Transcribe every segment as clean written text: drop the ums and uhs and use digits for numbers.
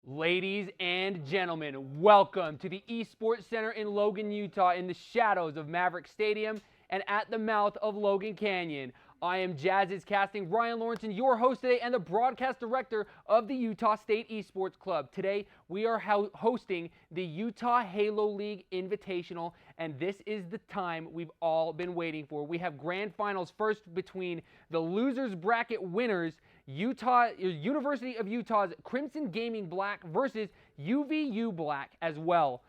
Ladies and gentlemen, welcome to the Esports Center in Logan, Utah, in the shadows of Maverick Stadium and at the mouth of Logan Canyon. I am Jazz's casting Ryan Lawrenson, your host today, and the broadcast director of the Utah State Esports Club. Today, we are hosting the Utah Halo League Invitational, and this is the time we've all been waiting for. We have grand finals first between the losers bracket winners, University of Utah's Crimson Gaming Black versus UVU Black as well,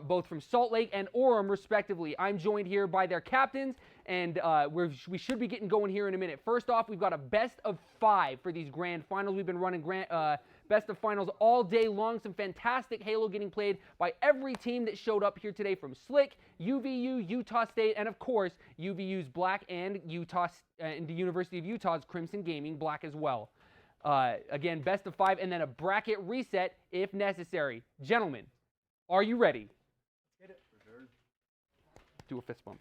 both from Salt Lake and Orem, respectively. I'm joined here by their captains, and we should be getting going here in a minute. First off, we've got a best of 5 for these grand finals. We've been running best of finals all day long. Some fantastic Halo getting played by every team that showed up here today, from Slick, UVU, Utah State, and of course, UVU's Black and the University of Utah's Crimson Gaming Black as well. Again, best of 5, and then a bracket reset if necessary. Gentlemen, are you ready? Hit it. Do a fist bump.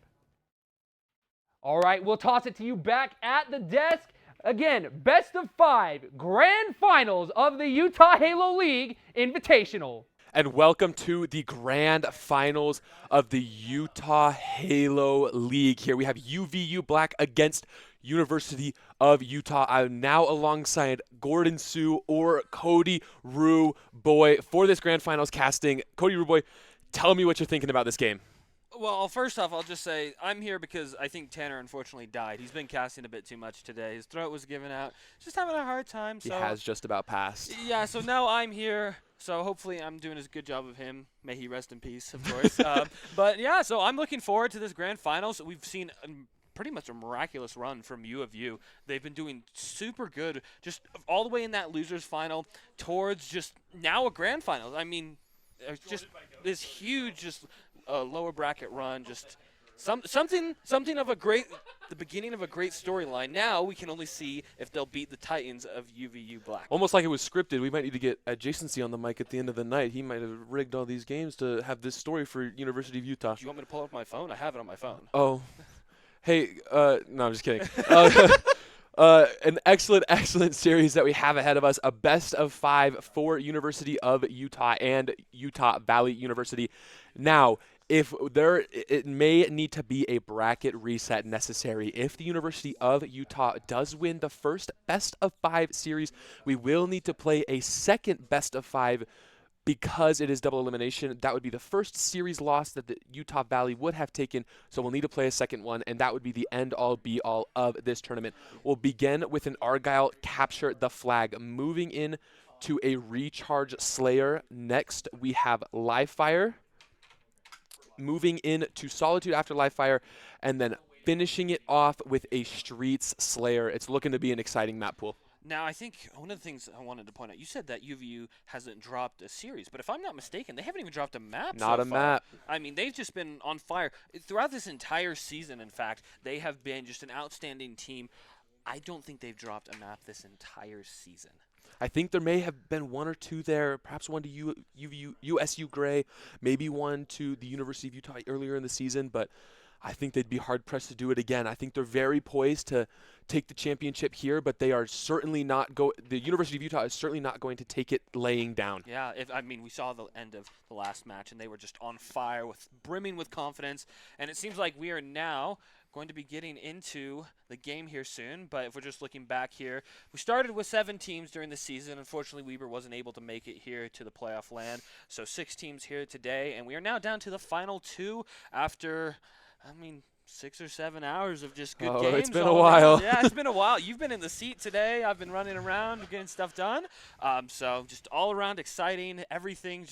All right, we'll toss it to you back at the desk. Again, best of 5 grand finals of the Utah Halo League Invitational. And welcome to the grand finals of the Utah Halo League. Here we have UVU Black against University of Utah. I'm now alongside Gordon Sue or Cody Rue Boy for this grand finals casting. Cody Rue Boy, tell me what you're thinking about this game. Well, first off, I'll just say I'm here because I think Tanner unfortunately died. He's been casting a bit too much today. His throat was giving out. Just having a hard time. He has just about passed. Yeah, so now I'm here. So hopefully I'm doing as good job of him. May he rest in peace, of course. But yeah, so I'm looking forward to this grand finals. We've seen pretty much a miraculous run from U of U. They've been doing super good, just all the way in that losers final towards just now a grand final. I mean, it's just this huge, just lower bracket run, just something of the beginning of a great storyline. Now we can only see if they'll beat the Titans of UVU Black. Almost like it was scripted. We might need to get adjacency on the mic at the end of the night. He might have rigged all these games to have this story for University of Utah. Do you want me to pull up my phone? I have it on my phone. Oh. Hey, no, I'm just kidding. An excellent series that we have ahead of us, a best of 5 for University of Utah and Utah Valley University. Now, it may need to be a bracket reset necessary. If the University of Utah does win the first best of 5 series, we will need to play a second best of 5 because it is double elimination. That would be the first series loss that the Utah Valley would have taken, so we'll need to play a second one, and that would be the end-all, be-all of this tournament. We'll begin with an Argyle capture the flag, moving in to a recharge Slayer. Next, we have Live Fire, moving in to Solitude after Live Fire, and then finishing it off with a Streets Slayer. It's looking to be an exciting map pool. Now, I think one of the things I wanted to point out, you said that UVU hasn't dropped a series, but if I'm not mistaken, they haven't even dropped a map so Not a far. map. I mean, they've just been on fire. Throughout this entire season, in fact, they have been just an outstanding team. I don't think they've dropped a map this entire season. I think there may have been 1 or 2 there, perhaps one to USU Gray, maybe one to the University of Utah earlier in the season, but I think they'd be hard-pressed to do it again. I think they're very poised to take the championship here, but they are certainly not the University of Utah is certainly not going to take it laying down. Yeah, we saw the end of the last match, and they were just on fire, brimming with confidence, and it seems like we are now going to be getting into the game here soon. But if we're just looking back here, we started with 7 teams during the season. Unfortunately, Weber wasn't able to make it here to the playoff land, so 6 teams here today, and we are now down to the final 2 after 6 or 7 hours of just good games. It's been a while. Yeah, it's been a while. You've been in the seat today. I've been running around getting stuff done. So just all around exciting. Everything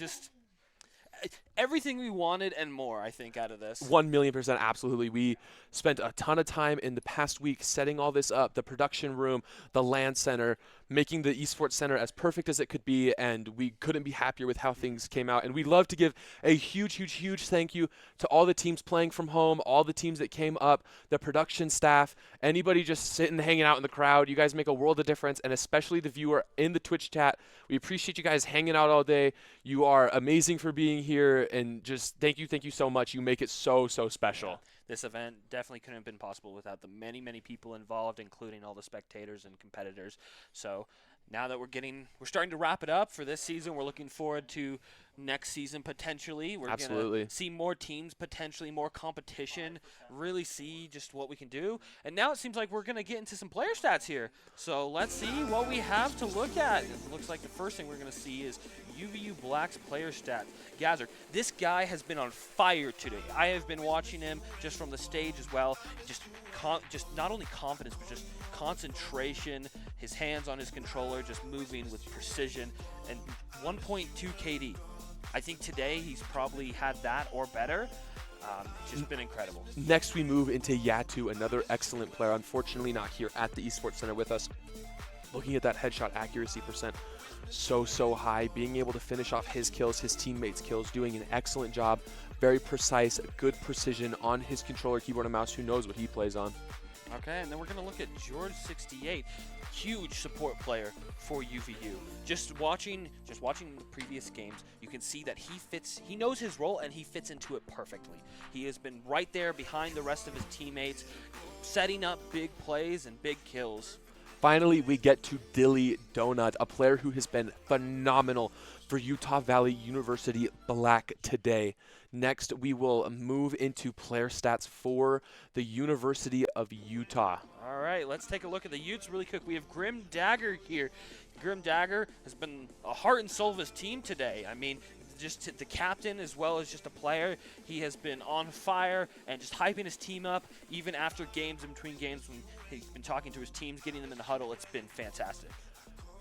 we wanted and more, I think, out of this. 1,000,000%, absolutely. We spent a ton of time in the past week setting all this up, the production room, the LAN center, making the esports center as perfect as it could be, and we couldn't be happier with how things came out. And we'd love to give a huge thank you to all the teams playing from home, all the teams that came up, the production staff, anybody just sitting, hanging out in the crowd. You guys make a world of difference, and especially the viewer in the Twitch chat. We appreciate you guys hanging out all day. You are amazing for being here, and just thank you so much. You make it so special. Yeah. This event definitely couldn't have been possible without the many people involved, including all the spectators and competitors. So now that we're starting to wrap it up for this season, we're looking forward to next season potentially. We're Absolutely. going to see more teams, potentially more competition, really see just what we can do. And now it seems like we're going to get into some player stats here. So let's see what we have to look at. It looks like the first thing we're going to see is UVU Black's player stats. Gazzer, this guy has been on fire today. I have been watching him just from the stage as well. Just not only confidence, but just concentration, his hands on his controller, just moving with precision, and 1.2 KD. I think today he's probably had that or better. Just been incredible. Next, we move into Yatu, another excellent player. Unfortunately, not here at the Esports Center with us. Looking at that headshot accuracy percent, so high. Being able to finish off his kills, his teammates' kills, doing an excellent job. Very precise, good precision on his controller, keyboard, and mouse. Who knows what he plays on? Okay, and then we're going to look at George68, huge support player for UVU. Just watching the previous games, you can see that he knows his role and he fits into it perfectly. He has been right there behind the rest of his teammates, setting up big plays and big kills. Finally, we get to Dilly Donut, a player who has been phenomenal for Utah Valley University Black today. Next, we will move into player stats for the University of Utah. All right, let's take a look at the Utes really quick. We have Grim Dagger here. Grim Dagger has been a heart and soul of his team today. I mean, just the captain as well as just a player. He has been on fire and just hyping his team up even after games, in between games when he's been talking to his teams, getting them in the huddle. It's been fantastic.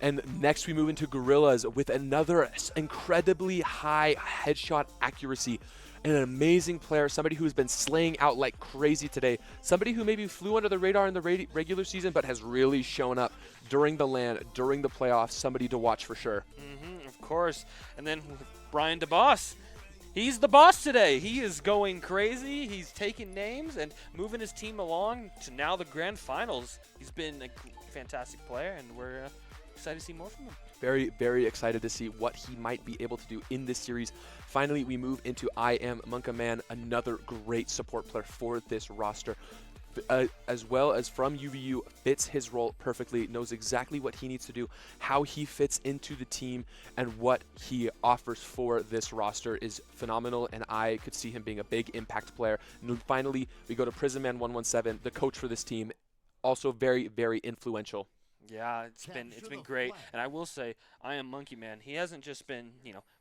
And next we move into Gorillas with another incredibly high headshot accuracy. And an amazing player, somebody who has been slaying out like crazy today. Somebody who maybe flew under the radar in the regular season but has really shown up during the LAN, during the playoffs. Somebody to watch for sure. Of course. And then Brian DeBoss. He's the boss today. He is going crazy. He's taking names and moving his team along to now the grand finals. He's been a fantastic player, and we're excited to see more from him. Very, very excited to see what he might be able to do in this series. Finally, we move into I Am Monkaman, another great support player for this roster. As well as from UVU, fits his role perfectly, knows exactly what he needs to do, how he fits into the team, and what he offers for this roster is phenomenal, and I could see him being a big impact player. And finally, we go to PrisonMan117, the coach for this team, also very, very influential. Yeah, it's been great, and I will say, I Am Monkey Man. He hasn't just been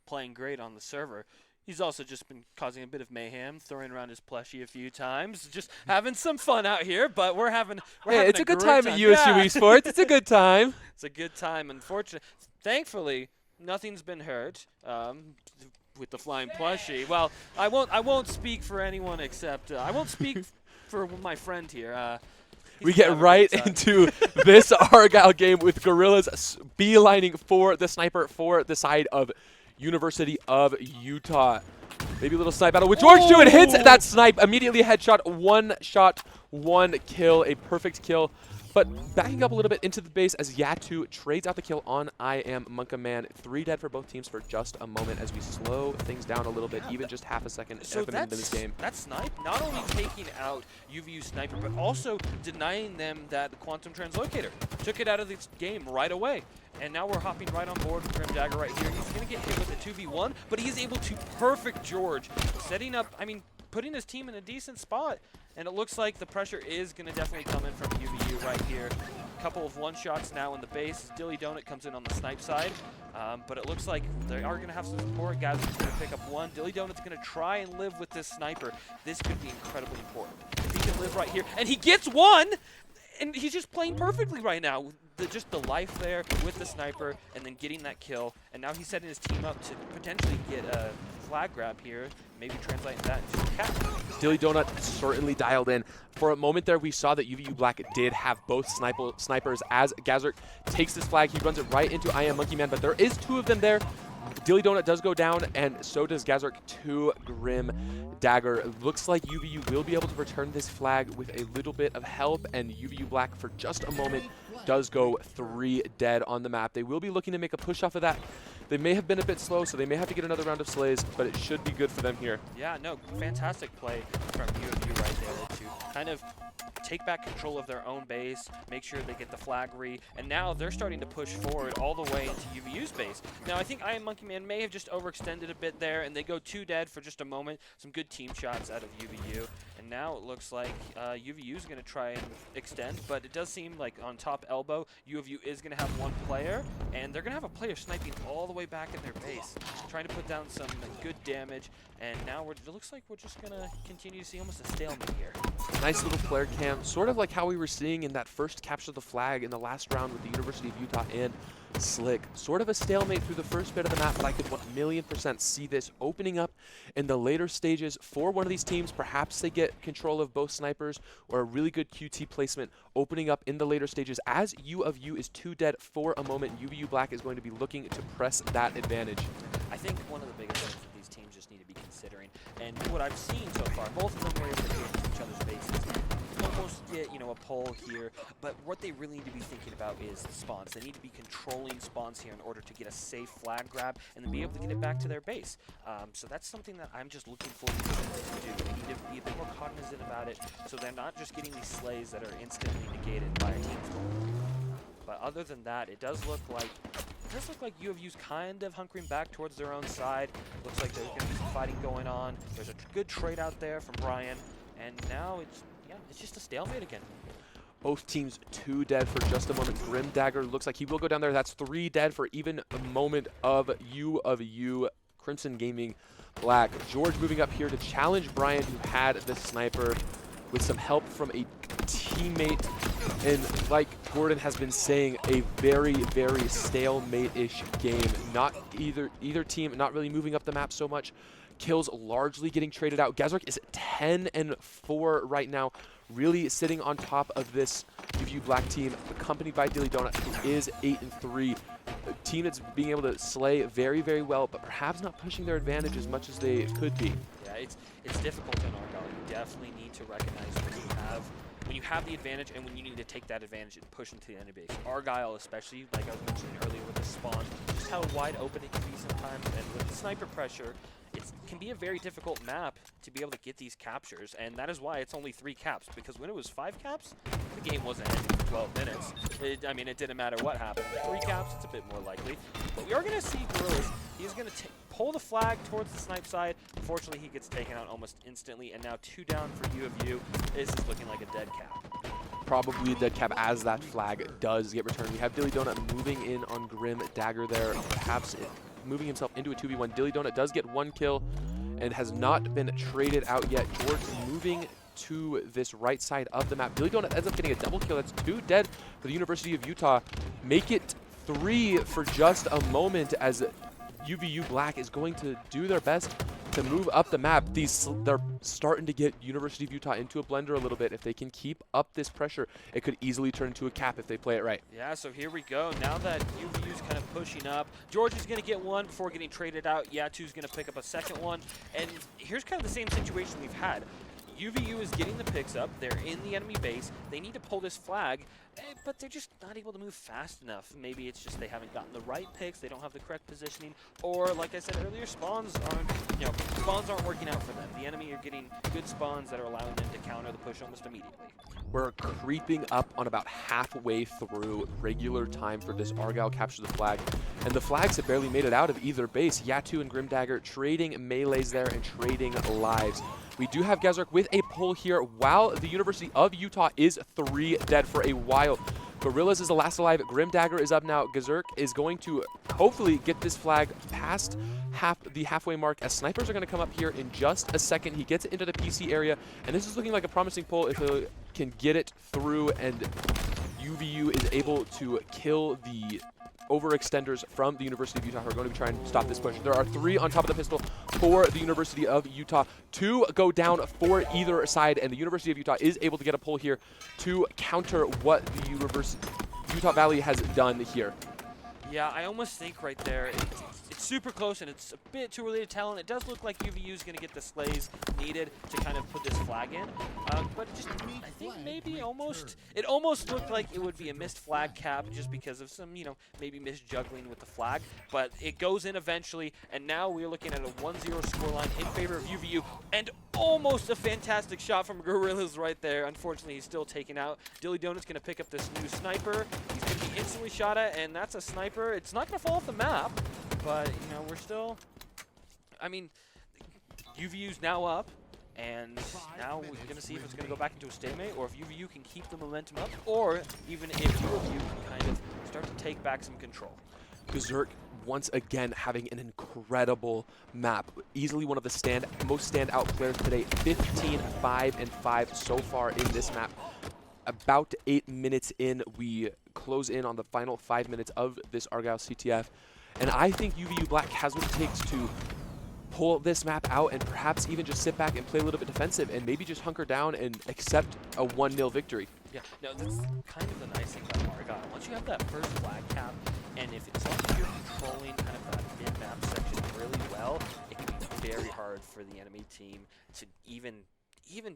playing great on the server. He's also just been causing a bit of mayhem, throwing around his plushie a few times, just having some fun out here. But we're having it's a good time at USU Esports. It's a good time. It's a good time. Unfortunately, thankfully, nothing's been hurt with the flying plushie. Well, I won't speak for anyone except I won't speak for my friend here. We get right into this Argyle game with Gorillas beelining for the sniper for the side of University of Utah. Maybe a little snipe battle with George too. It hits that snipe. Immediately headshot. One shot, one kill. A perfect kill. But backing up a little bit into the base as Yatu trades out the kill on I Am Monkaman. 3 dead for both teams for just a moment as we slow things down a little bit, even just half a second so in this game. That snipe, not only taking out UVU sniper, but also denying them that quantum translocator. Took it out of this game right away. And now we're hopping right on board with Grim Dagger right here. He's going to get hit with a 2v1, but he's able to perfect George, setting up, putting his team in a decent spot. And it looks like the pressure is going to definitely come in from UVU right here. A couple of one-shots now in the base. Dilly Donut comes in on the snipe side. But it looks like they are going to have some support. Guys are going to pick up one. Dilly Donut's going to try and live with this sniper. This could be incredibly important. If he can live right here, and he gets one! And he's just playing perfectly right now. Just the life there with the sniper and then getting that kill. And now he's setting his team up to potentially get a flag grab here, maybe translating that into a cap. Dilly Donut certainly dialed in. For a moment there, we saw that UVU Black did have both snipers as Gazzer takes this flag. He runs it right into I Am Monkey Man, but there is 2 of them there. Dilly Donut does go down, and so does Gazzer to Grim Dagger. It looks like UVU will be able to return this flag with a little bit of help, and UVU Black, for just a moment, does go 3 dead on the map. They will be looking to make a push off of that. They may have been a bit slow, so they may have to get another round of slays, but it should be good for them here. Yeah, no, fantastic play from UVU right there kind of take back control of their own base, make sure they get the flag and now they're starting to push forward all the way into UVU's base. Now I think I Am Monkey Man may have just overextended a bit there, and they go 2 dead for just a moment. Some good team shots out of UVU, and now it looks like UVU is going to try and extend, but it does seem like on top elbow, UVU is going to have 1 player, and they're going to have a player sniping all the way back in their base, trying to put down some good damage, and now it looks like we're just going to continue to see almost a stalemate here. Nice little player cam, sort of like how we were seeing in that first capture the flag in the last round with the University of Utah and Slick. Sort of a stalemate through the first bit of the map, but I could 1,000,000% see this opening up in the later stages for one of these teams. Perhaps they get control of both snipers or a really good QT placement opening up in the later stages. As U of U is 2 dead for a moment, UVU Black is going to be looking to press that advantage. I think one of the biggest things that these teams just need to be considering, and what I've seen so far, both of them were able to get into each other's bases, almost get, a pull here, but what they really need to be thinking about is the spawns. They need to be controlling spawns here in order to get a safe flag grab and then be able to get it back to their base. So that's something that I'm just looking forward to do. They need to be a bit more cognizant about it so they're not just getting these slays that are instantly negated by a team's goal. But other than that, it does look like U of U's kind of hunkering back towards their own side. Looks like there's going to be some fighting going on. There's a good trade out there from Brian, and now it's just a stalemate again. Both teams 2 dead for just a moment. Grim Dagger looks like he will go down there. That's 3 dead for even a moment of U of U. Crimson Gaming Black. George moving up here to challenge Brian, who had the sniper, with some help from a teammate. And like Gordon has been saying, a very, very stalemate-ish game. Not either team not really moving up the map so much. Kills largely getting traded out. Gezrick is 10-4 right now, really sitting on top of this UVU Black team, accompanied by Dilly Donut, who is 8-3. A team that's being able to slay very, very well, but perhaps not pushing their advantage as much as they could be. Yeah, it's difficult in Argyle. You definitely need to recognize when you have the advantage and when you need to take that advantage and push into the enemy base. Argyle especially, like I was mentioning earlier with the spawn, just how wide open it can be sometimes, and with the sniper pressure, it can be a very difficult map to be able to get these captures, and that is why it's only 3 caps, because when it was 5 caps, the game wasn't ending in 12 minutes. It didn't matter what happened. 3 caps, it's a bit more likely. But we are going to see Gorillas. He's going to pull the flag towards the snipe side. Unfortunately, he gets taken out almost instantly, and now 2 down for U of U. This is looking like a dead cap. Probably a dead cap as that flag does get returned. We have Dilly Donut moving in on Grim Dagger there, perhaps moving himself into a 2v1. Dilly Donut does get 1 kill and has not been traded out yet. George moving to this right side of the map. Dilly Donut ends up getting a double kill. That's 2 dead for the University of Utah. Make it 3 for just a moment, as UVU Black is going to do their best to move up the map. They're starting to get University of Utah into a blender a little bit. If they can keep up this pressure, it could easily turn into a cap if they play it right. Yeah, so here we go. Now that UVU's kind of pushing up, George is going to get 1 before getting traded out. Yatu's going to pick up a second one. And here's kind of the same situation we've had. UVU is getting the picks up. They're in the enemy base. They need to pull this flag, but they're just not able to move fast enough. Maybe it's just they haven't gotten the right picks. They don't have the correct positioning, or like I said earlier, spawns aren't working out for them. The enemy are getting good spawns that are allowing them to counter the push almost immediately. We're creeping up on about halfway through regular time for this Argyle capture the flag, and the flags have barely made it out of either base. Yatu and Grim Dagger trading melees there and trading lives. We do have Gezrick with a pull here, while the University of Utah is 3 dead for a while. Gorillas is the last alive. Grim Dagger is up now. Gezrick is going to hopefully get this flag past the halfway mark, as snipers are going to come up here in just a second. He gets it into the PC area, and this is looking like a promising pull if he can get it through, and UVU is able to kill the overextenders from the University of Utah, who are going to be trying to stop this push. There are 3 on top of the pistol for the University of Utah. 2 go down for either side, and the University of Utah is able to get a pull here to counter what the Utah Valley has done here. Yeah, I almost think right there it's super close and it's a bit too early to tell, and it does look like UVU is going to get the slays needed to kind of put this flag in. But just, I think maybe it almost looked like it would be a missed flag cap just because of some, maybe misjuggling with the flag. But it goes in eventually, and now we're looking at a 1-0 scoreline in favor of UVU, and almost a fantastic shot from Gorillas right there. Unfortunately, he's still taken out. Dilly Donut's going to pick up this new sniper. He's going to be instantly shot at, and that's a sniper. It's not going to fall off the map, but, we're still, UVU's now up, and now we're going to see if it's going to go back into a stalemate, or if UVU can keep the momentum up, or even if UVU can kind of start to take back some control. Berserk once again having an incredible map. Easily one of the most standout players today. 15, 5, and 5 so far in this map. About 8 minutes in, we close in on the final 5 minutes of this Argyle CTF. And I think UVU Black has what it takes to pull this map out and perhaps even just sit back and play a little bit defensive and maybe just hunker down and accept a 1-0 victory. Yeah, no, that's kind of the nice thing about Argyle. Once you have that first flag cap, and if it's like you're controlling kind of that mid-map section really well, it can be very hard for the enemy team to even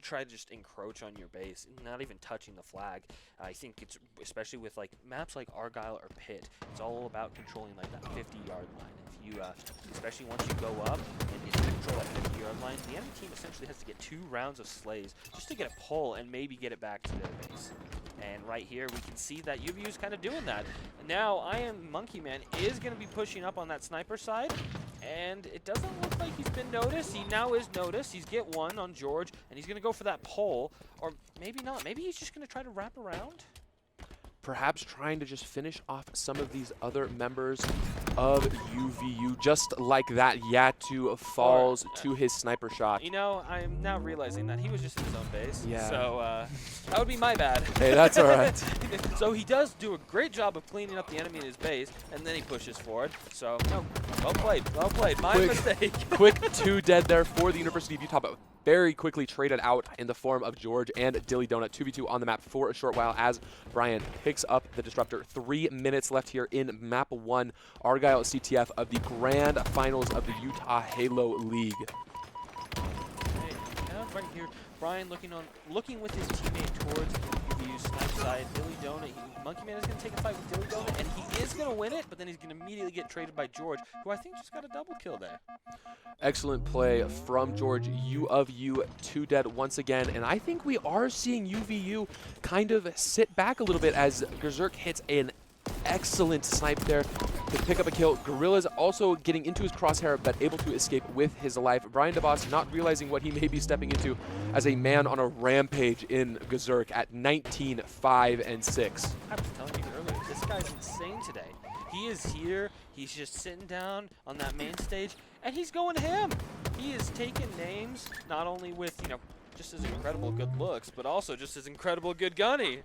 try to just encroach on your base, not even touching the flag. I think it's, especially with like maps like Argyle or Pitt, it's all about controlling like that 50-yard line. If you, especially once you go up and you control that 50-yard line, the enemy team essentially has to get 2 rounds of slays just to get a pull and maybe get it back to their base. And right here, we can see that UVU is kind of doing that. Now, Monkey Man is going to be pushing up on that sniper side, and it doesn't look like he's been noticed. He now is noticed. He's get 1 on George, and he's going to go for that pole, or maybe not. Maybe he's just going to try to wrap around. Perhaps trying to just finish off some of these other members of UVU. Just like that, Yatu falls to his sniper shot. I'm now realizing that he was just in his own base. Yeah. So that would be my bad. Hey, that's all right. So he does do a great job of cleaning up the enemy in his base, and then he pushes forward. So, no, well played, well played. My mistake. Quick 2 dead there for the University of Utah, but very quickly traded out in the form of George and Dilly Donut. 2v2 on the map for a short while as Brian picks up the disruptor. 3 minutes left here in map 1, Argyle CTF of the grand finals of the Utah Halo League. Hey, right here, Brian looking with his teammate towards UVU's snipe side. Dilly Donut, Monkey Man is going to take a fight with Dilly Donut, and he is going to win it, but then he's going to immediately get traded by George, who I think just got a double kill there. Excellent play from George. U of U 2 dead once again, and I think we are seeing UVU kind of sit back a little bit as Berserk hits an excellent snipe there to pick up a kill. Gorillas also getting into his crosshair, but able to escape with his life. Brian DeVos not realizing what he may be stepping into as a man on a rampage in Berserk at 19, 5, and 6. I was telling you earlier, this guy's insane today. He is here, he's just sitting down on that main stage, and he's going ham. He is taking names, not only with, just his incredible good looks, but also just his incredible good gunny.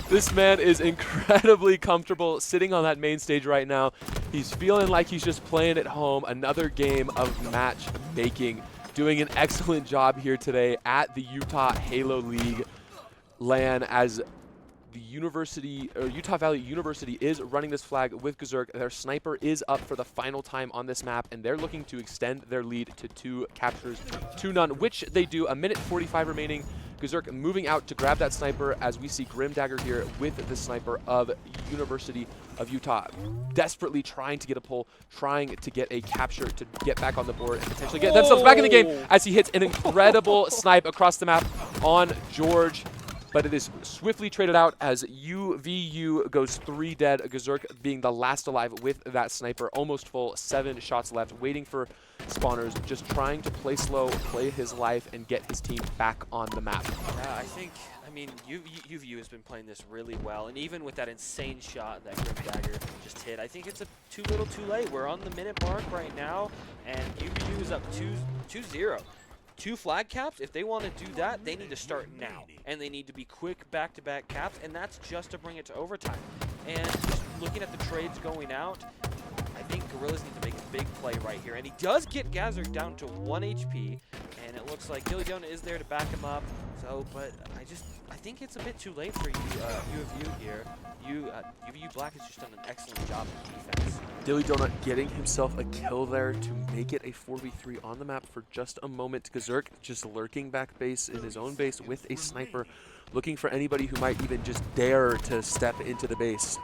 This man is incredibly comfortable sitting on that main stage right now. He's feeling like he's just playing at home. Another game of matchmaking. Doing an excellent job here today at the Utah Halo League LAN as the Utah Valley University is running this flag with Berserk. Their sniper is up for the final time on this map, and they're looking to extend their lead to 2 captures to none, which they do. 1:45 remaining. Berserk moving out to grab that sniper as we see Grim Dagger here with the sniper of University of Utah. Desperately trying to get a pull, trying to get a capture to get back on the board and potentially get themselves back in the game as he hits an incredible snipe across the map on George. But it is swiftly traded out as UVU goes 3 dead. Berserk being the last alive with that sniper, almost full, 7 shots left, waiting for spawners, just trying to play slow, play his life, and get his team back on the map. Yeah, I mean, UVU has been playing this really well, and even with that insane shot that Grim Dagger just hit, I think it's too little too late. We're on the minute mark right now, and UVU is up 2-0. 2 flag caps, if they want to do that, they need to start now. And they need to be quick back-to-back caps, and that's just to bring it to overtime. And just looking at the trades going out, I think Gorillas need to make a big play right here. And he does get Gazerk down to 1 HP. And it looks like Dilly Donut is there to back him up. So, but I think it's a bit too late for UVU here. UVU Black has just done an excellent job of defense. Dilly Donut getting himself a kill there to make it a 4v3 on the map for just a moment. Gazerk just lurking back base in his own base with a sniper, looking for anybody who might even just dare to step into the base.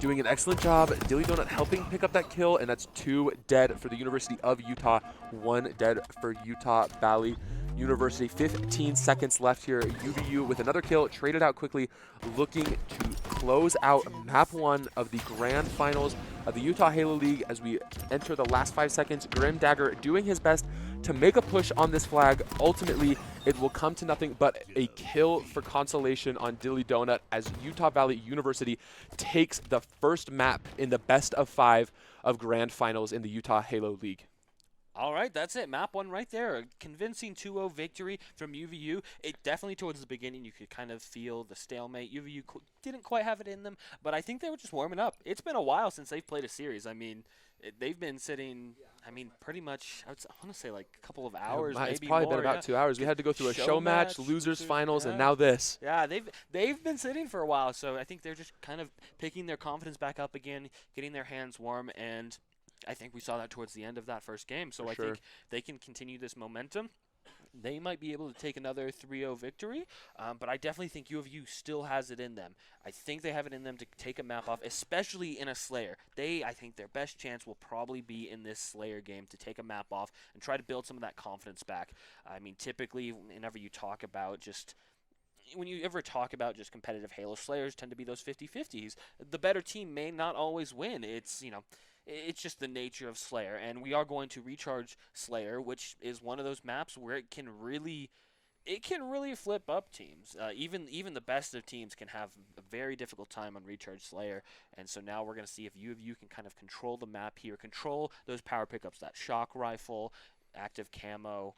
Doing an excellent job. Dilly Donut helping pick up that kill, and that's 2 dead for the University of Utah, 1 dead for Utah Valley University. 15 seconds left here. UVU with another kill, traded out quickly, looking to close out map 1 of the grand finals of the Utah Halo League as we enter the last 5 seconds. Grim Dagger doing his best to make a push on this flag. Ultimately, it will come to nothing but a kill for consolation on Dilly Donut as Utah Valley University takes the first map in the best of 5 of grand finals in the Utah Halo League. All right, that's it. Map 1 right there. A convincing 2-0 victory from UVU. It definitely, towards the beginning, you could kind of feel the stalemate. UVU didn't quite have it in them, but I think they were just warming up. It's been a while since they've played a series. I mean, they've been sitting, pretty much, I want to say like a couple of hours, maybe It's probably more, been about 2 hours. We had to go through a show match, losers finals, and now this. Yeah, they've been sitting for a while, so I think they're just kind of picking their confidence back up again, getting their hands warm, and I think we saw that towards the end of that first game. So I think they can continue this momentum. They might be able to take another 3-0 victory, but I definitely think UVU still has it in them. I think they have it in them to take a map off, especially in a Slayer. I think their best chance will probably be in this Slayer game to take a map off and try to build some of that confidence back. I mean, typically, whenever you talk about when you ever talk about just competitive Halo, Slayers tend to be those 50-50s. The better team may not always win. It's just the nature of Slayer, and we are going to recharge Slayer, which is one of those maps where it can really flip up teams. Even the best of teams can have a very difficult time on recharge Slayer, and so now we're going to see if UVU can kind of control the map here, control those power pickups, that shock rifle, active camo,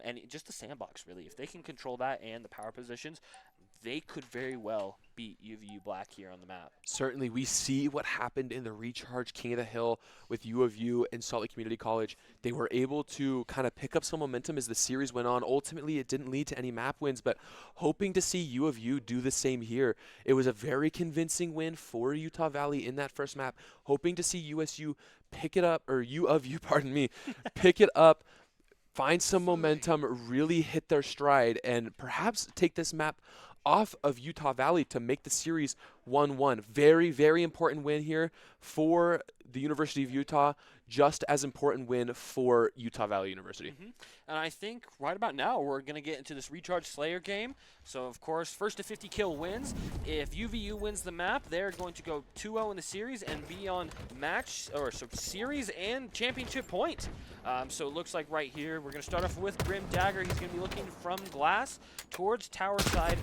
and just the sandbox, really. If they can control that and the power positions, they could very well beat UVU Black here on the map. Certainly, we see what happened in the recharge King of the Hill with U of U and Salt Lake Community College. They were able to kind of pick up some momentum as the series went on. Ultimately, it didn't lead to any map wins, but hoping to see U of U do the same here. It was a very convincing win for Utah Valley in that first map. Hoping to see USU pick it up, or U of U, pardon me, pick it up, find some momentum, really hit their stride, and perhaps take this map off of Utah Valley to make the series 1-1. Very, very important win here for the University of Utah. Just as important win for Utah Valley University. And I think right about now we're going to get into this recharge Slayer game. So, of course, first to 50 kill wins. If UVU wins the map, they're going to go 2-0 in the series and be on series and championship point. So it looks like right here we're going to start off with Grim Dagger. He's going to be looking from glass towards tower side.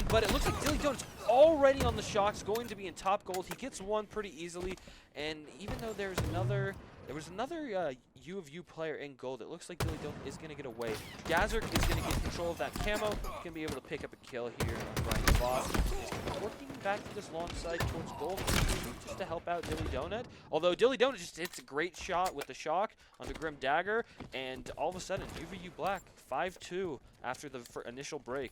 But it looks like Dilly Donut's already on the shots, going to be in top gold. He gets one pretty easily. And even though there was another U of U player in gold, it looks like Dilly Donut is going to get away. Gazerk is going to get control of that camo. He's going to be able to pick up a kill here on Brian Boss. He's working back to this long side towards gold just to help out Dilly Donut. Although Dilly Donut just hits a great shot with the shock onto Grim Dagger, and all of a sudden UVU Black 5-2 after the initial break.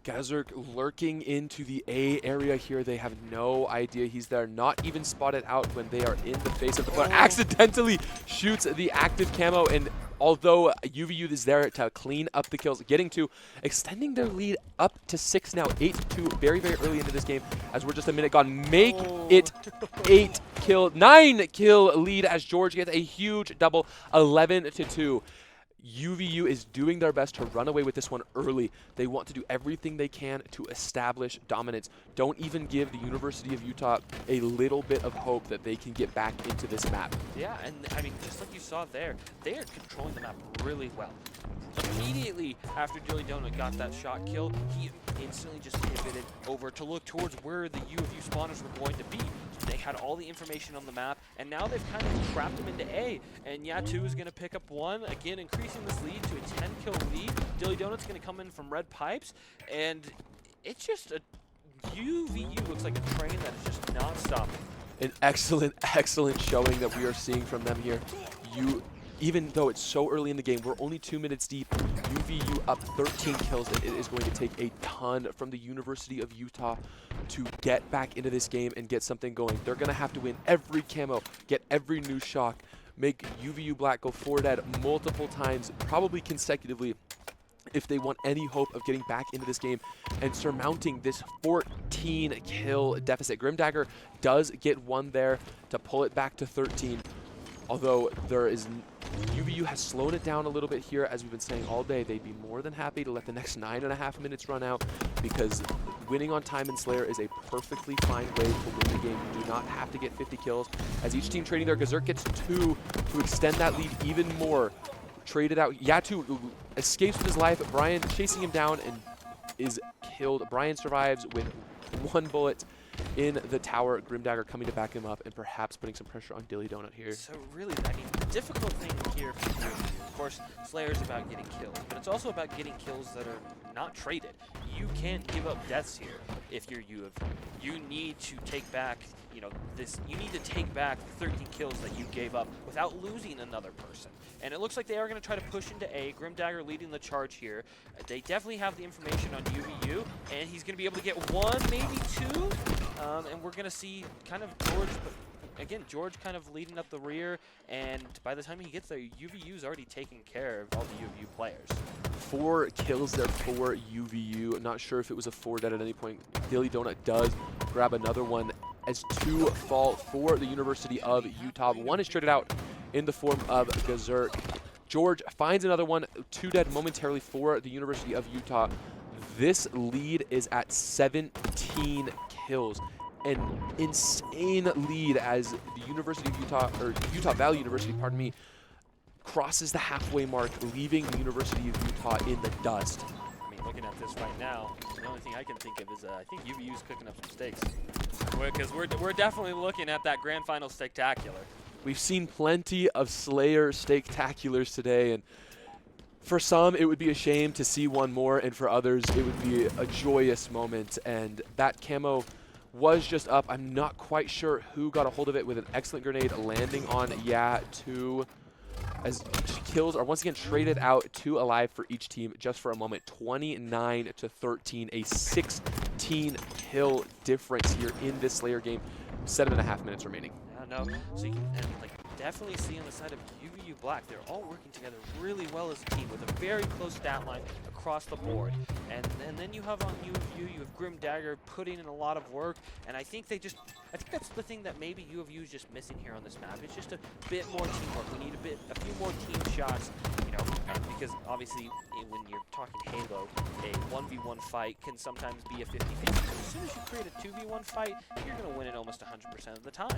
Gazerk lurking into the A area here. They have no idea he's there. Not even spotted out when they are in the face of the player. Accidentally shoots the active camo, and although UVU is there to clean up the kills, extending their lead up to 6 now, 8-2, very, very early into this game, as we're just a minute gone. Make it 9 kill lead as George gets a huge double, 11-2. UVU is doing their best to run away with this one early. They want to do everything they can to establish dominance. Don't even give the University of Utah a little bit of hope that they can get back into this map. Yeah, and I mean, just like you saw there, they are controlling the map really well. Immediately after Dilly Donut got that shot kill, he instantly just pivoted over to look towards where the U of U spawners were going to be. So they had all the information on the map, and now they've kind of trapped him into A. And Yatu is going to pick up one, again increasing this lead to a 10-kill lead. Dilly Donut's going to come in from red pipes, and it's just UVU looks like a train that is just not stopping. An excellent, excellent showing that we are seeing from them here. Even though it's so early in the game, we're only 2 minutes deep. UVU up 13 kills, and it is going to take a ton from the University of Utah to get back into this game and get something going. They're going to have to win every camo, get every new shock, make UVU Black go 4 dead multiple times, probably consecutively, if they want any hope of getting back into this game and surmounting this 14 kill deficit. Grimdagger does get one there to pull it back to 13. Although UVU has slowed it down a little bit here, as we've been saying all day. They'd be more than happy to let the next 9.5 minutes run out, because winning on time in Slayer is a perfectly fine way to win the game. You do not have to get 50 kills. As each team trading there, Gazerk gets 2 to extend that lead even more. Traded out. Yatu escapes with his life. Brian chasing him down and is killed. Brian survives with 1 bullet in the tower. Grimdagger coming to back him up and perhaps putting some pressure on Dilly Donut here. So really, I mean, the difficult thing here for you, of course, Slayer's about getting kills, but it's also about getting kills that are not traded. You can't give up deaths here if you're U of U. You need to take back, you know, you need to take back the 13 kills that you gave up without losing another person. And it looks like they are going to try to push into A. Grimdagger leading the charge here. They definitely have the information on UVU, and he's going to be able to get 1, maybe 2. And we're going to see kind of George, but again, George kind of leading up the rear, and by the time he gets there, UVU's already taking care of all the UVU players. 4 kills there for UVU. Not sure if it was a 4 dead at any point. Dilly Donut does grab another one as 2 fall for the University of Utah. 1 is traded out in the form of Gazerk. George finds another one, 2 dead momentarily for the University of Utah. This lead is at 17 kills. An insane lead as the University of Utah, or Utah Valley University, pardon me, crosses the halfway mark, leaving the University of Utah in the dust. I mean, looking at this right now, the only thing I can think of is I think UVU's cooking up some steaks. Because we're definitely looking at that grand final spectacular. We've seen plenty of Slayer Steaktaculars today, and for some it would be a shame to see one more, and for others it would be a joyous moment. And that camo was just up. I'm not quite sure who got a hold of it, with an excellent grenade landing on Yatu, as kills are once again traded out, 2 alive for each team just for a moment. 29 to 13, a 16 kill difference here in this Slayer game. 7.5 minutes remaining. No, so you can definitely see on the side of UVU Black, they're all working together really well as a team with a very close stat line across the board. And then you have on UVU, you have Grimdagger putting in a lot of work, and I think that's the thing that maybe UVU is just missing here on this map. It's just a bit more teamwork. We need a few more team shots, you know, because obviously when you're talking Halo, a 1v1 fight can sometimes be a 50-50. But as soon as you create a 2v1 fight, you're going to win it almost 100% of the time.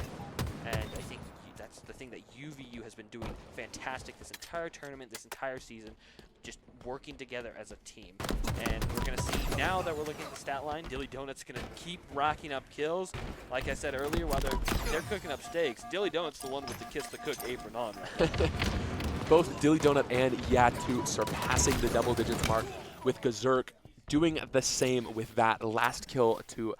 And I think that's the thing that UVU has been doing fantastic this entire tournament, this entire season, just working together as a team. And we're going to see, now that we're looking at the stat line, Dilly Donut's going to keep racking up kills. Like I said earlier, while they're cooking up steaks, Dilly Donut's the one with the Kiss the Cook apron on right now. Both Dilly Donut and Yatu surpassing the double digits mark, with Gazerk doing the same with that last kill to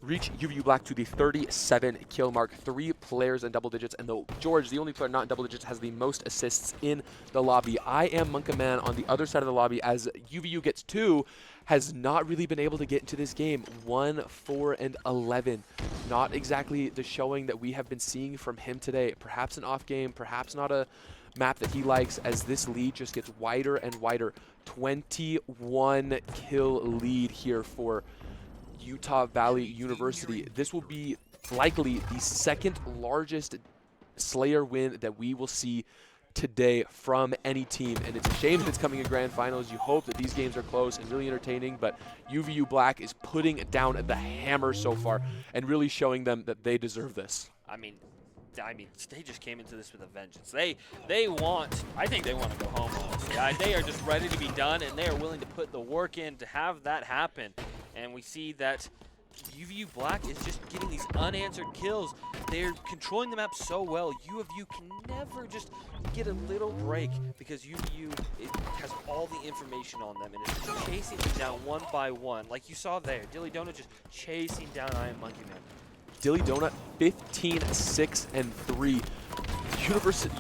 reach UVU Black to the 37 kill mark. 3 players in double digits, and though George, the only player not in double digits, has the most assists in the lobby. I am Monkaman on the other side of the lobby, as UVU gets 2, has not really been able to get into this game. 1, 4, and 11. Not exactly the showing that we have been seeing from him today. Perhaps an off game, perhaps not a map that he likes, as this lead just gets wider and wider. 21 kill lead here for Utah Valley University. This will be likely the 2nd largest Slayer win that we will see today from any team, and it's a shame that it's coming in grand finals. You hope that these games are close and really entertaining, but UVU Black is putting down the hammer so far and really showing them that they deserve this. I mean, they just came into this with a vengeance. I think they want to go home, honestly. They are just ready to be done, and they are willing to put the work in to have that happen. And we see that UVU Black is just getting these unanswered kills. They're controlling the map so well. U of U can never just get a little break, because UVU has all the information on them and is just chasing them down one by one. Like you saw there, Dilly Donut just chasing down I Am Monkey Man. Dilly Donut 15-6-3.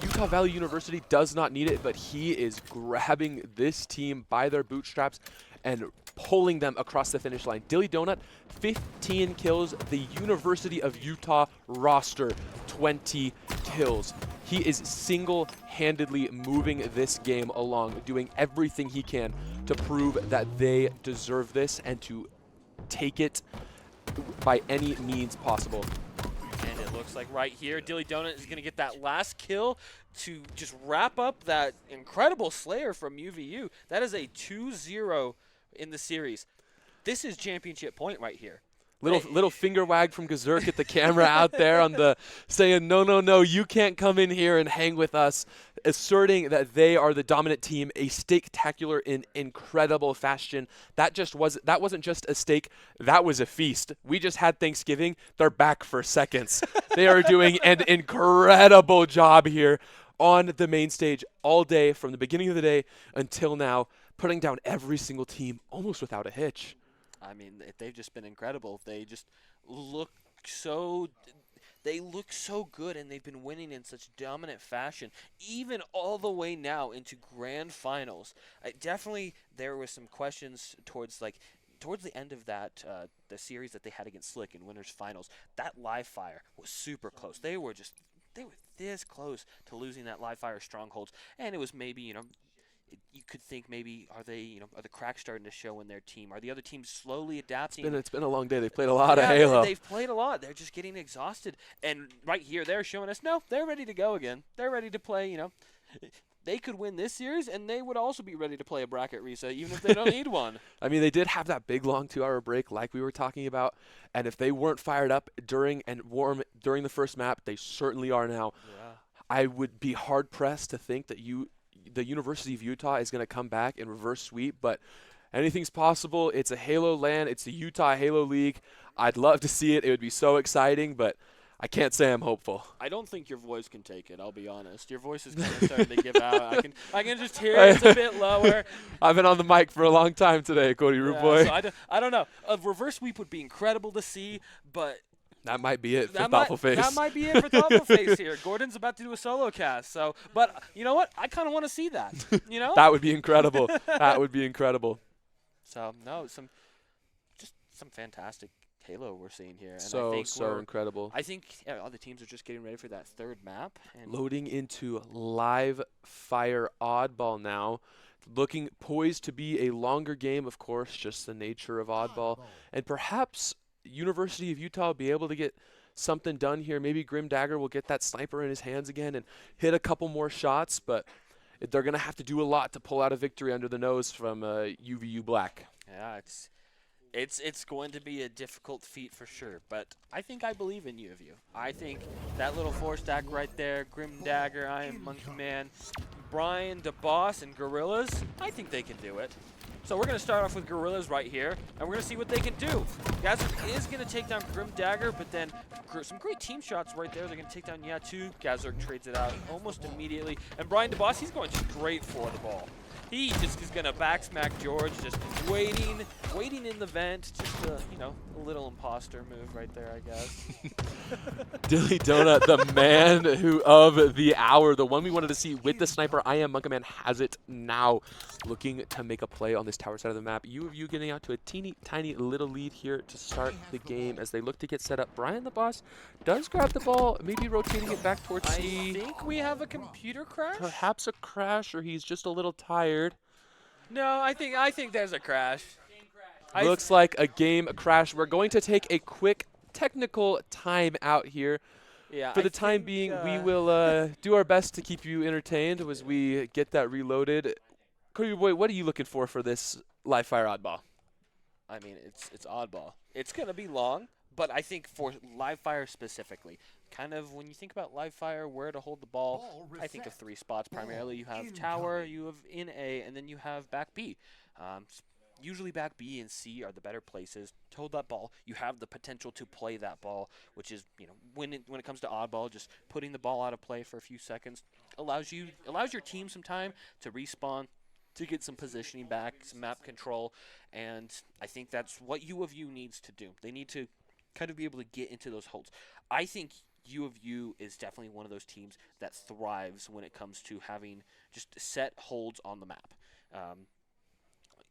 Utah Valley University does not need it, but he is grabbing this team by their bootstraps and pulling them across the finish line. Dilly Donut, 15 kills. The University of Utah roster, 20 kills. He is single-handedly moving this game along, doing everything he can to prove that they deserve this and to take it by any means possible. And it looks like right here, Dilly Donut is going to get that last kill to just wrap up that incredible Slayer from UVU. That is a 2-0 in the series. This is championship point right here. Little finger wag from Gazurk at the camera out there on the saying, no, you can't come in here and hang with us, asserting that they are the dominant team, a steak-tacular in incredible fashion. That wasn't just a steak, that was a feast. We just had Thanksgiving. They're back for seconds. They are doing an incredible job here on the main stage all day, from the beginning of the day until now, putting down every single team almost without a hitch. I mean, they've just been incredible. They just look so good, and they've been winning in such dominant fashion, even all the way now into grand finals. Definitely, there were some questions towards the end of that the series that they had against Slick in winners finals. That live fire was super close. They were this close to losing that live fire strongholds, and it was maybe, you could think maybe are the cracks starting to show in their team? Are the other teams slowly adapting? It's been a long day. They've played a lot of Halo. They've played a lot. They're just getting exhausted. And right here, they're showing us, no, they're ready to go again. They're ready to play, They could win this series, and they would also be ready to play a bracket reset, even if they don't need one. I mean, they did have that big, long 2-hour break like we were talking about. And if they weren't fired up during and warm during the first map, they certainly are now. Yeah. I would be hard-pressed to think that the University of Utah is going to come back and reverse sweep, but anything's possible. It's a Halo land. It's the Utah Halo League. I'd love to see it. It would be so exciting, but I can't say I'm hopeful. I don't think your voice can take it, I'll be honest. Your voice is kind of starting to give out. I can just hear it's a bit lower. I've been on the mic for a long time today, Cody Root Boy. So I don't know. A reverse sweep would be incredible to see, but that might be it for Thoughtful Face. That might be it for Thoughtful Face here. Gordon's about to do a solo cast. So, but you know what? I kind of want to see that. That would be incredible. That would be incredible. So, no, some fantastic Halo we're seeing here. And so incredible. I think all the teams are just getting ready for that third map. And loading into live fire oddball now. Looking poised to be a longer game, of course, just the nature of oddball. And perhaps University of Utah will be able to get something done here. Maybe Grim Dagger will get that sniper in his hands again and hit a couple more shots, but they're going to have to do a lot to pull out a victory under the nose from UVU Black. Yeah, it's going to be a difficult feat for sure, but I believe in UVU. I think that little 4-stack right there, Grim Dagger, I Am Monkey Man, Brian DeBoss, and Gorillas, I think they can do it. So we're going to start off with Gorillas right here, and we're going to see what they can do. Gazurk is going to take down Grim Dagger, but then some great team shots right there. They're going to take down Yatu. Gazurk trades it out almost immediately. And Brian DeBoss, he's going straight for the ball. He just is going to backsmack George, just waiting in the vent. Just a little imposter move right there, I guess. Dilly Donut, the man of the hour, the one we wanted to see with the sniper. I Am Monkey Man has it now, looking to make a play on this tower side of the map. UVU getting out to a teeny tiny little lead here to start the game as they look to get set up. Brian the Boss does grab the ball, maybe rotating it back towards C. I think we have a computer crash. Perhaps a crash, or he's just a little tired. No, I think there's a crash. Looks like a game crash. We're going to take a quick technical time out here. Yeah, For the time being, we will do our best to keep you entertained as we get that reloaded. Cody Boy, what are you looking for this live fire oddball? I mean, it's oddball. It's going to be long, but I think for live fire specifically, kind of when you think about live fire, where to hold the ball, I think of 3 spots primarily. You have tower, you have in A, and then you have back B. Usually back B and C are the better places to hold that ball. You have the potential to play that ball, which is, when it comes to oddball, just putting the ball out of play for a few seconds allows your team some time to respawn, to get some positioning back, some map control, and I think that's what UVU needs to do. They need to kind of be able to get into those holds. I think U of U is definitely one of those teams that thrives when it comes to having just set holds on the map.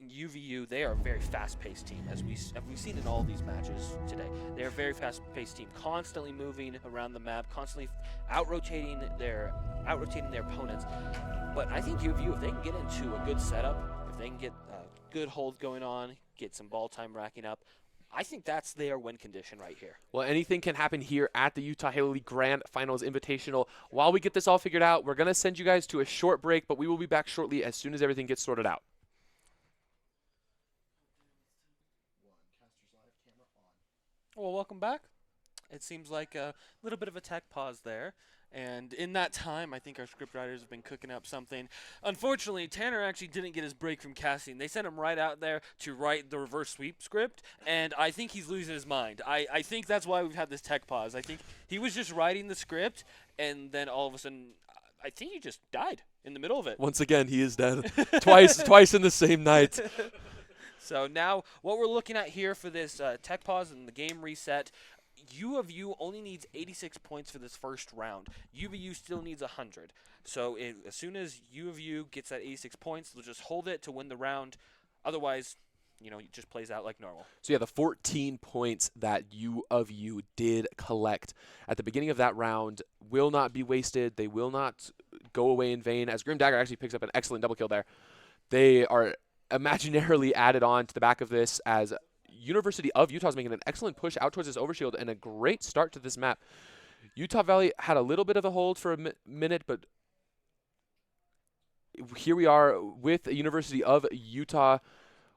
UVU, they are a very fast-paced team, as we've seen in all these matches today. They're a very fast-paced team, constantly moving around the map, constantly out-rotating their opponents. But I think UVU, if they can get into a good setup, if they can get good holds going on, get some ball time racking up, I think that's their win condition right here. Well, anything can happen here at the Utah Halo League Grand Finals Invitational. While we get this all figured out, we're going to send you guys to a short break, but we will be back shortly as soon as everything gets sorted out. Well, welcome back. It seems like a little bit of a tech pause there. And in that time, I think our scriptwriters have been cooking up something. Unfortunately, Tanner actually didn't get his break from casting. They sent him right out there to write the reverse sweep script, and I think he's losing his mind. I think that's why we've had this tech pause. I think he was just writing the script, and then all of a sudden, I think he just died in the middle of it. Once again, he is dead. twice in the same night. So now what we're looking at here for this tech pause and the game reset, U of U only needs 86 points for this first round. UVU still needs 100. So as soon as U of U gets that 86 points, they'll just hold it to win the round. Otherwise, it just plays out like normal. So yeah, the 14 points that U of U did collect at the beginning of that round will not be wasted. They will not go away in vain, as Grim Dagger actually picks up an excellent double kill there. They are imaginarily added on to the back of this, as University of Utah is making an excellent push out towards this overshield and a great start to this map. Utah Valley had a little bit of a hold for a minute, but here we are with the University of Utah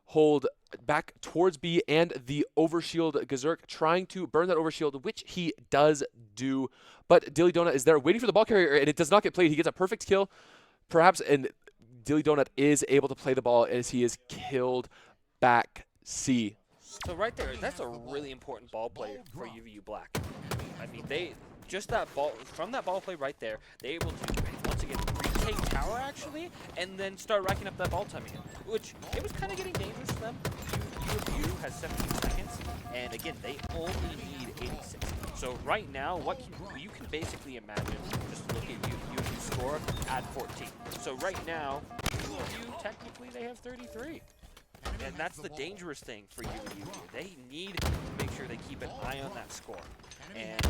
hold back towards B and the overshield. Gazurk trying to burn that overshield, which he does do, but Dilly Donut is there waiting for the ball carrier, and it does not get played. He gets a perfect kill, perhaps, and Dilly Donut is able to play the ball as he is killed back C. So right there, that's a really important ball play for UVU Black. I mean, from that ball play right there, they're able to, once again, retake tower actually, and then start racking up that ball time again, which it was kind of getting dangerous for them. UVU has 17 seconds, and again, they only need 86. So right now, you can basically imagine, just look at UVU score, add 14. So right now, UVU, technically, they have 33. And that's the dangerous thing for UVU. They need to make sure they keep an eye on that score. And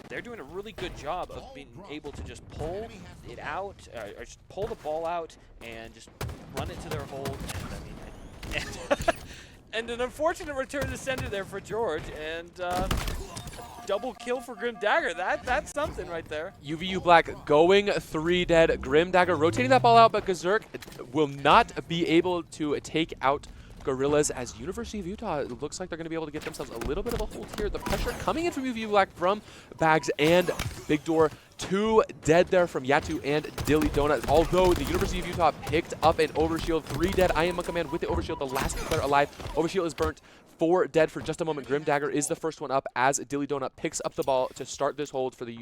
they're doing a really good job of being able to just pull it out, or just pull the ball out and just run it to their hold. And an unfortunate return to sender there for George, and double kill for Grim Dagger. That's something right there. UVU Black going 3 dead. Grim Dagger rotating that ball out, but Gazurk will not be able to take out Gorillas, as University of Utah, it looks like they're going to be able to get themselves a little bit of a hold here. The pressure coming in from UVU Black from Bags and Big Door. 2 dead there from Yatu and Dilly Donut. Although the University of Utah picked up an overshield. 3 dead. I am Monkey Man with the overshield, the last player alive. Overshield is burnt. 4 dead for just a moment. Grim Dagger is the first one up as Dilly Donut picks up the ball to start this hold for the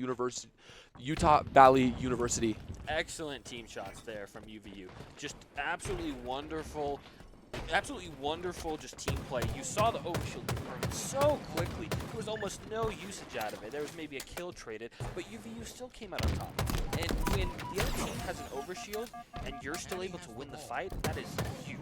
Utah Valley University. Excellent team shots there from UVU. Just absolutely wonderful just team play. You saw the overshield get burned so quickly. There was almost no usage out of it. There was maybe a kill traded, but UVU still came out on top. And when the other team has an overshield and you're still able to win the fight, that is huge.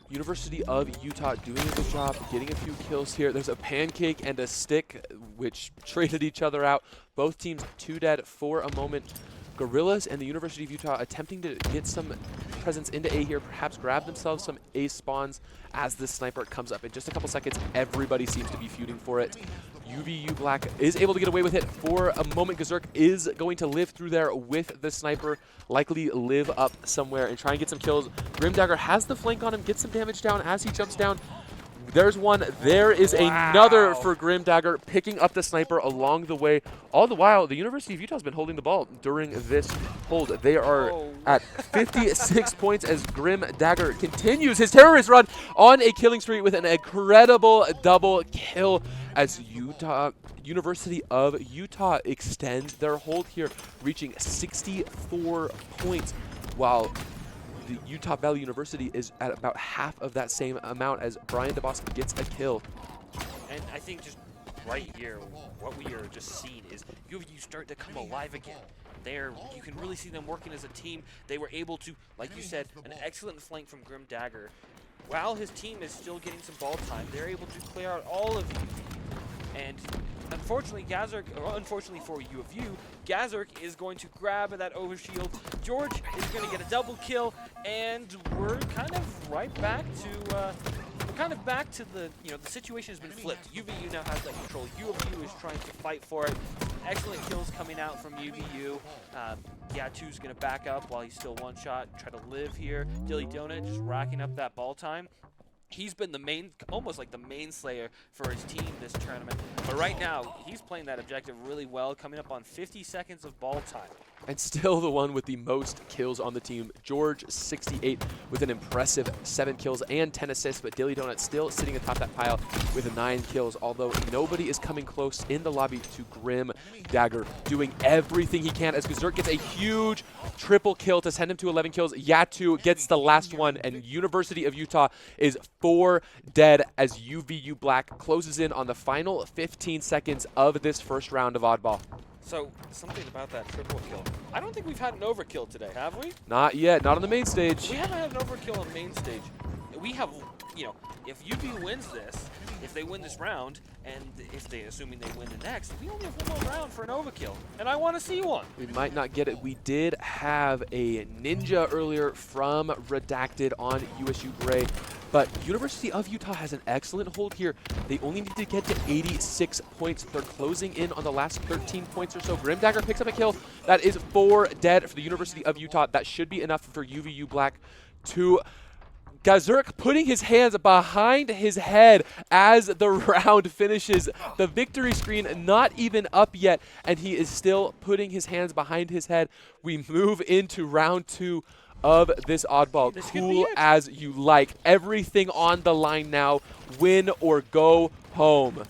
University of Utah doing a good job, getting a few kills here. There's a pancake and a stick, which traded each other out. Both teams 2 dead for a moment. Gorillas and the University of Utah attempting to get some presence into A here, perhaps grab themselves some A spawns as this sniper comes up. In just a couple seconds, everybody seems to be feuding for it. UVU Black is able to get away with it for a moment. Gazurk is going to live through there with the sniper, likely live up somewhere and try and get some kills. Grim Dagger has the flank on him, gets some damage down as he jumps down. There's one. There is another for Grim Dagger, picking up the sniper along the way. All the while, the University of Utah has been holding the ball during this hold. They are at 56 points as Grim Dagger continues his terrorist run on a killing spree with an incredible double kill as University of Utah extends their hold here, reaching 64 points, while the Utah Valley University is at about half of that same amount as Brian DeBosk gets a kill. And I think just right here, what we are just seeing is UVU start to come alive again. There, you can really see them working as a team. They were able to, like you said, an excellent flank from Grim Dagger. While his team is still getting some ball time, they're able to clear out all of UVU. And unfortunately, unfortunately for UVU, Gazerk is going to grab that overshield. George is going to get a double kill, and we're kind of right back to the, the situation has been flipped. UVU now has that control. UVU is trying to fight for it. Excellent kills coming out from UVU. Yatu's going to back up while he's still one shot, try to live here. Dilly Donut just racking up that ball time. He's been the main, almost like the main slayer for his team this tournament. But right now, he's playing that objective really well, coming up on 50 seconds of ball time. And still the one with the most kills on the team. George, 68, with an impressive 7 kills and 10 assists, but Dilly Donut still sitting atop that pile with 9 kills, although nobody is coming close in the lobby to Grim Dagger, doing everything he can as Gazerk gets a huge triple kill to send him to 11 kills. Yatu gets the last one, and University of Utah is 4 dead as UVU Black closes in on the final 15 seconds of this first round of Oddball. So, something about that triple kill. I don't think we've had an overkill today, have we? Not yet, not on the main stage. We haven't had an overkill on main stage. We have, if UV wins this, if they win this round, and if they, assuming they win the next, we only have one more round for an overkill, and I want to see one. We might not get it. We did have a ninja earlier from Redacted on USU Gray, but University of Utah has an excellent hold here. They only need to get to 86 points. They're closing in on the last 13 points or so. Grim Dagger picks up a kill. That is 4 dead for the University of Utah. That should be enough for UVU Black to Gazerk putting his hands behind his head as the round finishes. The victory screen not even up yet, and he is still putting his hands behind his head. We move into round 2 of this Oddball. Cool as you like. Everything on the line now. Win or go home.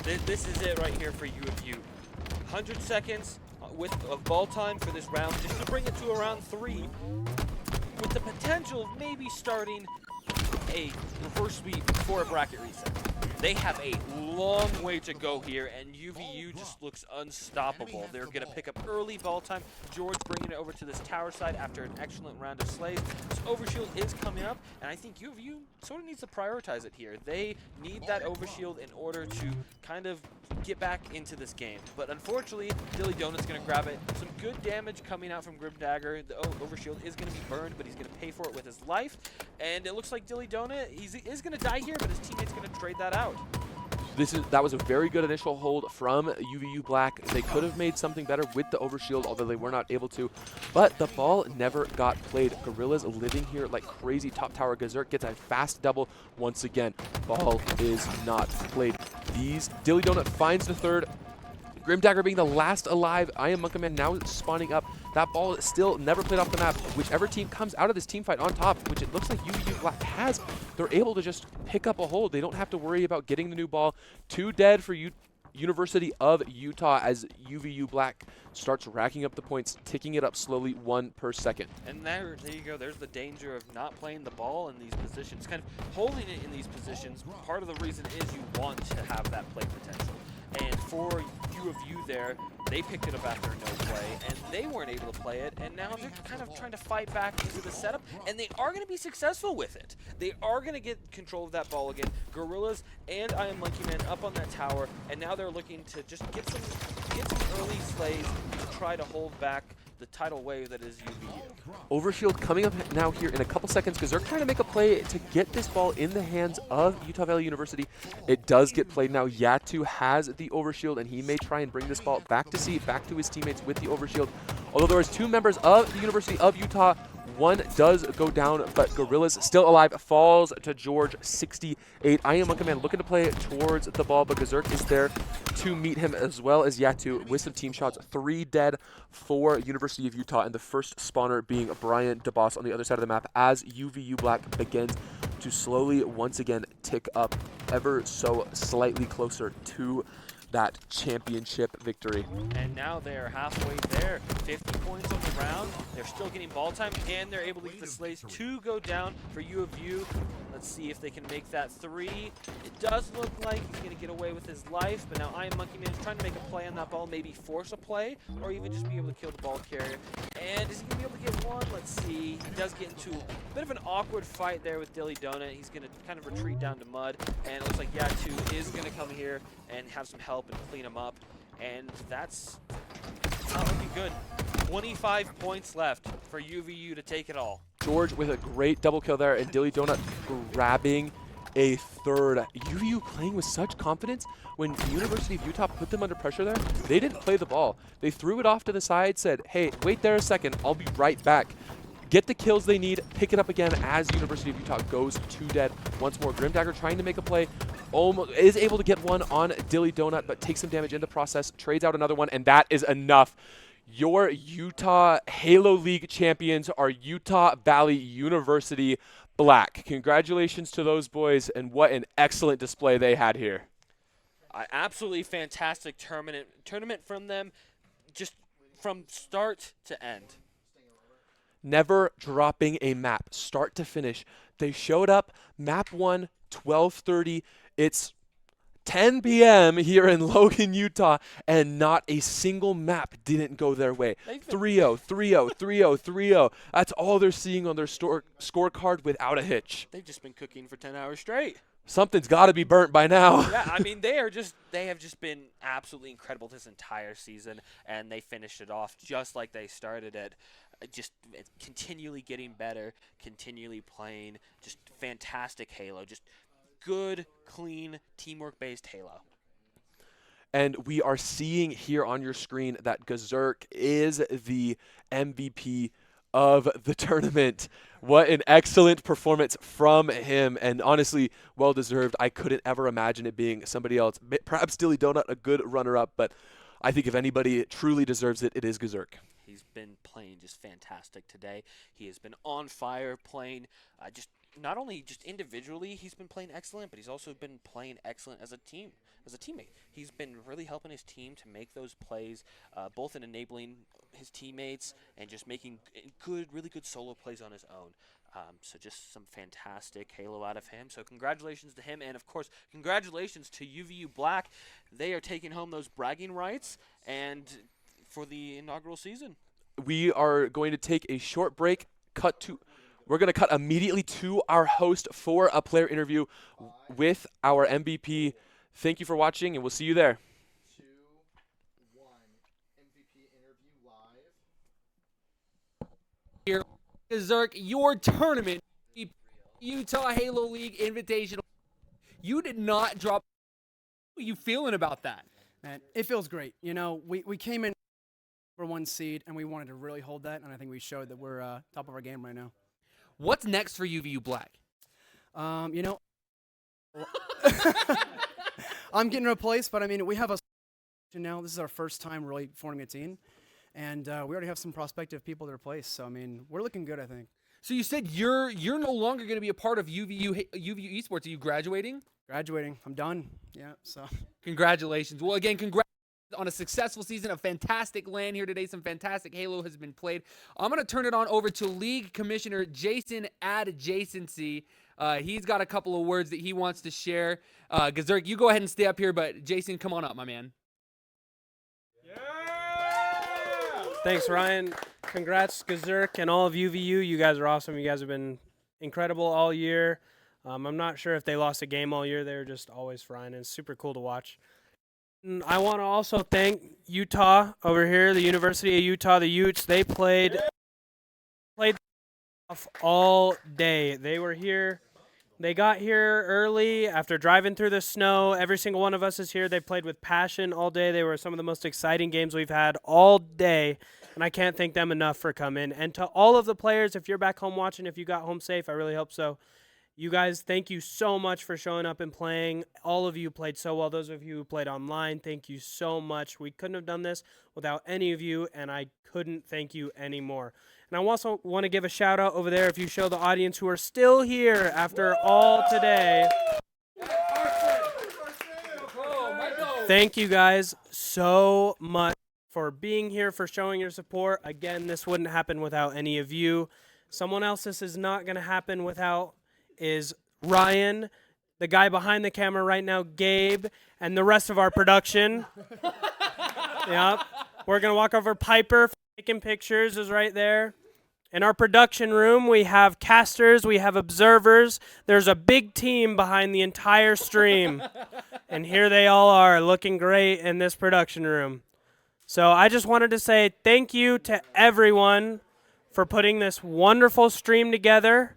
This is it right here for UVU. 100 seconds of ball time for this round, just to bring it to around 3. With the potential of maybe starting a reverse sweep before a bracket reset. They have a long way to go here, and UVU just looks unstoppable. They're going to pick up early ball time. George bringing it over to this tower side after an excellent round of slays. This overshield is coming up, and I think UVU sort of needs to prioritize it here. They need that overshield in order to kind of get back into this game. But unfortunately, Dilly Donut's going to grab it. Some good damage coming out from Grim Dagger. The overshield is going to be burned, but he's going to pay for it with his life. And it looks like Dilly Donut is going to die here, but his teammate's going to trade that out. That was a very good initial hold from UVU Black. They could have made something better with the overshield, although they were not able to. But the ball never got played. Gorillas living here like crazy. Top tower. Gazerk gets a fast double once again. Ball is not played. Dilly Donut finds the third. Grim Dagger being the last alive. I Am Monkey Man now spawning up. That ball is still never played off the map. Whichever team comes out of this team fight on top, which it looks like UVU Black has, they're able to just pick up a hold. They don't have to worry about getting the new ball. 2 dead for University of Utah as UVU Black starts racking up the points, ticking it up slowly 1 per second. And there you go. There's the danger of not playing the ball in these positions, kind of holding it in these positions. Part of the reason is you want to have that play potential. And for U of U there, they picked it up after no play, and they weren't able to play it, and now they're kind of trying to fight back into the setup, and they are going to be successful with it. They are going to get control of that ball again. Gorillas and I Am Monkey Man up on that tower, and now they're looking to just get some early slays to try to hold back the tidal wave that is UVU. Overshield coming up now here in a couple seconds because they're trying to make a play to get this ball in the hands of Utah Valley University. It does get played now. Yatu has the overshield, and he may try and bring this ball back to his teammates with the overshield. Although there was 2 members of the University of Utah, one does go down, but Gorillas still alive, falls to George, 68. I Am Monkey Man looking to play towards the ball, but Gazerk is there to meet him, as well as Yatu with some team shots. 3 dead for University of Utah, and the first spawner being Brian DeBoss on the other side of the map as UVU Black begins to slowly once again tick up ever so slightly closer to that championship victory. And now they're halfway there. 50 points on the round. They're still getting ball time, and they're able to get the slays to go down for U of U. Let's see if they can make that three. It does look like he's going to get away with his life, but now Iron Monkey Man is trying to make a play on that ball, maybe force a play, or even just be able to kill the ball carrier. And is he going to be able to get one? Let's see. He does get into a bit of an awkward fight there with Dilly Donut. He's going to kind of retreat down to mud, and it looks like Yatu is going to come here and have some help and clean him up. And that's not looking good. 25 points left for UVU to take it all. George with a great double kill there, and Dilly Donut grabbing a third. UVU playing with such confidence. When the University of Utah put them under pressure there, they didn't play the ball. They threw it off to the side, said, hey, wait there a second, I'll be right back. Get the kills they need, pick it up again as University of Utah goes to dead. Once more, Grimdagger trying to make a play, almost is able to get one on Dilly Donut, but takes some damage in the process, trades out another one, and that is enough. Your Utah Halo League champions are Utah Valley University Black. Congratulations to those boys, and what an excellent display they had here. Absolutely fantastic tournament from them, just from start to end. Never dropping a map, start to finish. They showed up, map 1, 12:30. It's 10 p.m. here in Logan, Utah, and not a single map didn't go their way. 3-0, 3-0, 3-0, 3-0. That's all they're seeing on their scorecard without a hitch. They've just been cooking for 10 hours straight. Something's got to be burnt by now. Yeah, I mean, they have just been absolutely incredible this entire season, and they finished it off just like they started it. Just continually getting better, continually playing, just fantastic Halo, just good, clean, teamwork-based Halo. And we are seeing here on your screen that Gazurk is the MVP of the tournament. What an excellent performance from him, and honestly, well-deserved. I couldn't ever imagine it being somebody else. Perhaps Dilly Donut, a good runner-up, but I think if anybody truly deserves it, it is Gazurk. He's been playing just fantastic today. He has been on fire playing just not only just individually he's been playing excellent, but he's also been playing excellent as a team, as a teammate. He's been really helping his team to make those plays, both in enabling his teammates and just making really good solo plays on his own. So just some fantastic Halo out of him. So congratulations to him, and of course, congratulations to UVU Black. They are taking home those bragging rights and for the inaugural season. We are going to take a short break. We're going to cut immediately to our host for a player interview with our MVP. Thank you for watching, and we'll see you there. 2, 1, MVP interview live. Here, Zerk, your tournament, Utah Halo League Invitational. You did not drop. How are you feeling about that? Man, it feels great. You know, we came in for 1 seed, and we wanted to really hold that, and I think we showed that we're top of our game right now. What's next for UVU Black? You know, I'm getting replaced, but I mean, we have a now. This is our first time really forming a team, and we already have some prospective people to replace. So I mean, we're looking good, I think. So you said you're no longer going to be a part of UVU Esports. Are you graduating? Graduating. I'm done. Yeah. So Congratulations. Well, again, congrats on a successful season, a fantastic LAN here today. Some fantastic Halo has been played. I'm going to turn it on over to League Commissioner Jason Adjacency. He's got a couple of words that he wants to share. Gazurk, you go ahead and stay up here, but Jason, come on up, my man. Thanks, Ryan. Congrats, Gazurk, and all of UVU. You guys are awesome. You guys have been incredible all year. I'm not sure if they lost a game all year. They were just always frying, and it's super cool to watch. And I want to also thank Utah over here, the University of Utah, the Utes. They played off all day. They were here. They got here early after driving through the snow. Every single one of us is here. They played with passion all day. They were some of the most exciting games we've had all day, and I can't thank them enough for coming. And to all of the players, if you're back home watching, if you got home safe, I really hope so. You guys, thank you so much for showing up and playing. All of you played so well. Those of you who played online, thank you so much. We couldn't have done this without any of you, and I couldn't thank you anymore. And I also want to give a shout out over there if you show the audience who are still here after all today. Thank you guys so much for being here, for showing your support. Again, this wouldn't happen without any of you. Someone else this is not going to happen without is Ryan, the guy behind the camera right now, Gabe, and the rest of our production. Yep. We're going to walk over. Piper taking pictures is right there. In our production room, we have casters, we have observers. There's a big team behind the entire stream. And here they all are, looking great in this production room. So I just wanted to say thank you to everyone for putting this wonderful stream together.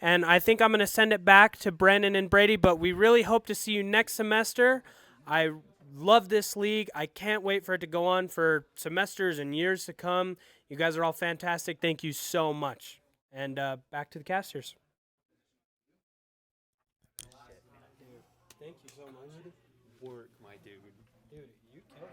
And I think I'm going to send it back to Brandon and Brady, but we really hope to see you next semester. I love this league. I can't wait for it to go on for semesters and years to come. You guys are all fantastic. Thank you so much. And back to the casters. Thank you so much. Work, my dude. Dude, you killed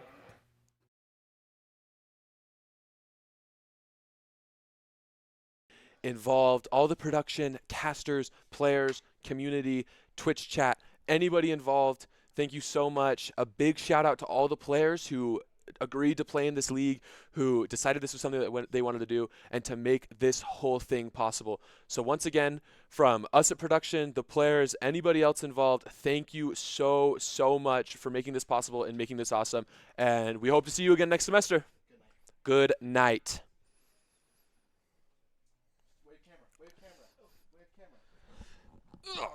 it. Involved, all the production, casters, players, community, Twitch chat, anybody involved, thank you so much. A big shout out to all the players who agreed to play in this league, who decided this was something that they wanted to do, and to make this whole thing possible. So once again, from us at production, the players, anybody else involved, thank you so much for making this possible and making this awesome. And we hope to see you again next semester. Good night. Wave camera. Wave camera. Wave camera.